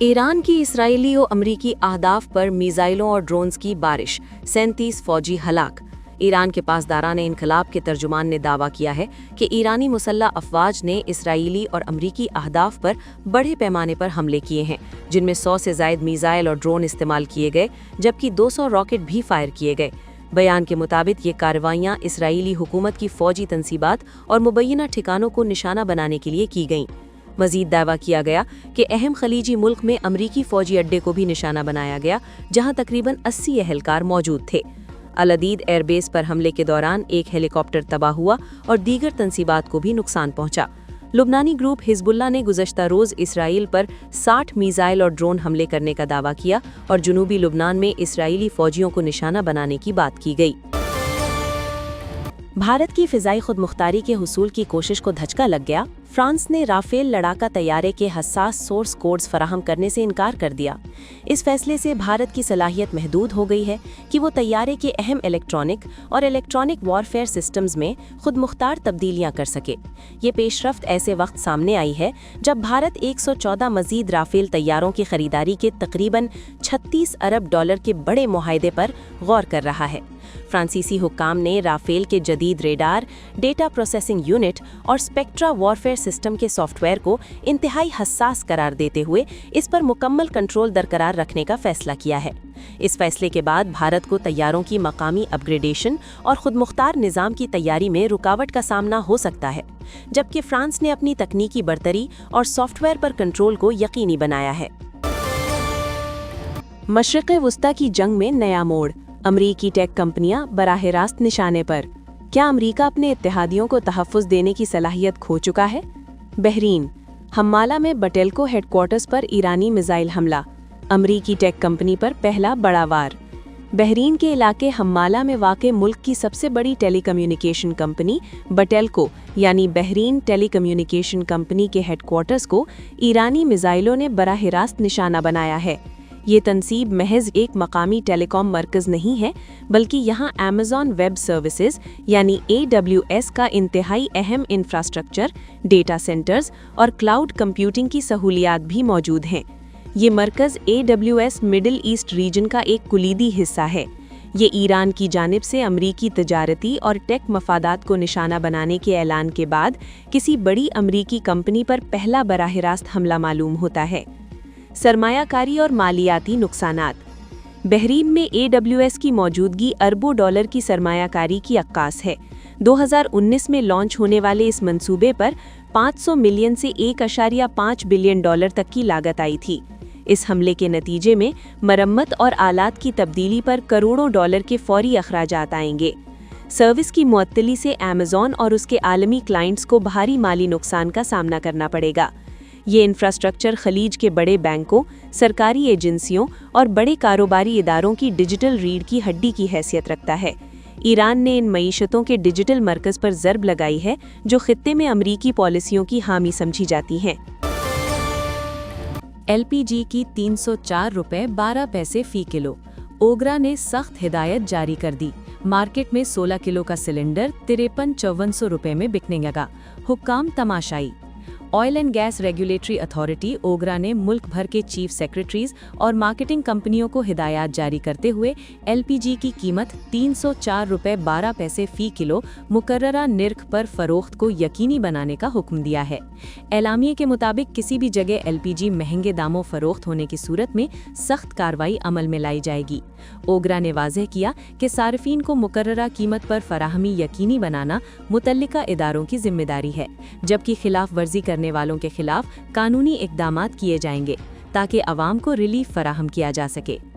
Iran की Israeli और अमरीकी अहदाफ पर मीज़ाइलों और ड्रोन्स की बारिश, 37 फौजी हलाक। ईरान के पासदारान इनकलाब के तर्जुमान ने दावा किया है कि ईरानी मुसल्लह अफवाज ने इसराइली और अमरीकी अहदाफ पर बड़े पैमाने पर हमले किए हैं, जिनमें 100 से ज़ायद मीज़ाइल और ड्रोन इस्तेमाल किए गए, जबकि 200 रॉकेट भी फायर किए गए। बयान के मुताबिक ये कार्रवाइयाँ इसराइली हुकूमत की फ़ौजी तंसीबात और मुबैना ठिकानों को निशाना बनाने के लिए की गईं। मजीद दावा किया गया कि अहम खलीजी मुल्क में अमरीकी फ़ौजी अड्डे को भी निशाना बनाया गया, जहां तकरीबन 80 एहलकार मौजूद थे। अल-अदीद एयरबेस पर हमले के दौरान एक हेलीकॉप्टर तबाह हुआ और दीगर तंसीबात को भी नुकसान पहुंचा। लुबनानी ग्रुप हिजबुल्लाह ने गुज़श्ता रोज़ इसराइल पर 60 मीज़ाइल और ड्रोन हमले करने का दावा किया और जुनूबी लुबनान में इसराइली फ़ौजियों को निशाना बनाने की बात की गई। भारत की फ़िज़ाई खुदमुख्तारी के हुसूल की कोशिश को धचका लग गया। फ्रांस ने राफेल लड़ाका तैयारे के हसास सोर्स कोड्स फराहम करने से इनकार कर दिया। इस फैसले से भारत की सलाहियत महदूद हो गई है कि वो तैयारे के अहम इलेक्ट्रॉनिक वॉरफेयर सिस्टम्स में खुदमुख्तार तब्दीलियां कर सके। ये पेशरफ्त ऐसे वक्त सामने आई है जब भारत 114 मजीद राफेल तैयारों की खरीदारी के तकरीबन 36 अरब डॉलर के बड़े मुआहदे पर गौर कर रहा है। फ्रांसीसी हुक्काम ने राफेल के जदीद रेडार, डेटा प्रोसेसिंग यूनिट और स्पेक्ट्रा वॉरफेयर सिस्टम के सॉफ्टवेयर को इंतहाई हसास करार देते हुए इस पर मुकम्मल कंट्रोल बरकरार रखने का फैसला किया है। इस फैसले के बाद भारत को तैयारों की मकामी अपग्रेडेशन और खुदमुख्तार निज़ाम की तैयारी में रुकावट का सामना हो सकता है, जबकि फ्रांस ने अपनी तकनीकी बरतरी और सॉफ्टवेयर पर कंट्रोल को यकीनी बनाया है। मशरिक़ वुस्ता की जंग में नया मोड़, अमरीकी टेक कंपनियां बराह रास्त निशाने पर। क्या अमरीका अपने इत्तेहादियों को तहफ़्फ़ुज़ देने की सलाहियत खो चुका है? बहरीन, हम्माला में बटेल्को हेडक्वार्टर्स पर ईरानी मिसाइल हमला, अमरीकी टेक कंपनी पर पहला बड़ा वार। बहरीन के इलाके हम्माला में वाक़े मुल्क की सबसे बड़ी टेलीकम्युनिकेशन कंपनी बटेल्को यानी बहरीन टेलीकम्युनिकेशन कंपनी के हेडक्वार्टर्स को ईरानी मिसाइलों ने बराह रास्त निशाना बनाया है। ये तनसीब महज एक मकामी टेलीकॉम मरकज़ नहीं है, बल्कि यहाँ अमेज़न वेब सर्विसेज यानी AWS का इंतहाई अहम इंफ्रास्ट्रक्चर, डेटा सेंटर्स और क्लाउड कंप्यूटिंग की सहूलियात भी मौजूद हैं। ये मरकज़ AWS मिडिल ईस्ट रीजन का एक कुलीदी हिस्सा है। ये ईरान की जानिब से अमरीकी तजारती और टेक मफादात को निशाना बनाने के ऐलान के बाद किसी बड़ी अमरीकी कंपनी पर पहला बराह रास्त हमला मालूम होता है। सरमायाकारी और मालियाती नुकसानात। बहरीन में AWS की मौजूदगी अरबों डॉलर की सरमायाकारी की अक्कास है। 2019 में लॉन्च होने वाले इस मंसूबे पर 500 मिलियन से 1.5 बिलियन डॉलर तक की लागत आई थी। इस हमले के नतीजे में मरम्मत और आलात की तब्दीली पर करोड़ों डॉलर के फौरी अखराजात आएंगे। सर्विस की मुअत्तली से अमेज़न और उसके आलमी क्लाइंट्स को भारी माली नुकसान का सामना करना पड़ेगा। ये इंफ्रास्ट्रक्चर खलीज के बड़े बैंकों, सरकारी एजेंसियों और बड़े कारोबारी इदारों की डिजिटल रीढ़ की हड्डी की हैसियत रखता है। ईरान ने इन मईशतों के डिजिटल मरकज़ पर ज़रब लगाई है, जो खित्ते में अमरीकी पॉलिसियों की हामी समझी जाती हैं। LPG की 304 रुपये 12 पैसे फ़ी किलो। ओगरा ने सख्त हिदायत जारी कर दी। मार्केट में 16 किलो का सिलेंडर 53-5400 रुपये में बिकने लगा। हुक्काम तमाशाई। Oil and gas regulatory authority OGRA ने मुल्क भर के चीफ सेक्रेटरीज और मार्केटिंग कंपनियों को हिदायत जारी करते हुए LPG की कीमत 304 रुपये 12 पैसे फ़ी किलो मुकर्ररा निर्ख पर फ़रोख्त को यकीनी बनाने का हुक्म दिया है। एलामिये के मुताबिक किसी भी जगह LPG महंगे दामों फ़रोख्त होने की सूरत में सख्त कार्रवाई अमल में लाई जाएगी। ओगरा ने वाज़ेह किया कि सार्फिन को मुकर्ररा कीमत पर फराहमी यकीनी बनाना मुतल्लिका इदारों की जिम्मेदारी है, जबकि खिलाफ वर्जी करने वालों के खिलाफ कानूनी इक़दामात किए जाएंगे ताकि अवाम को रिलीफ फराहम किया जा सके।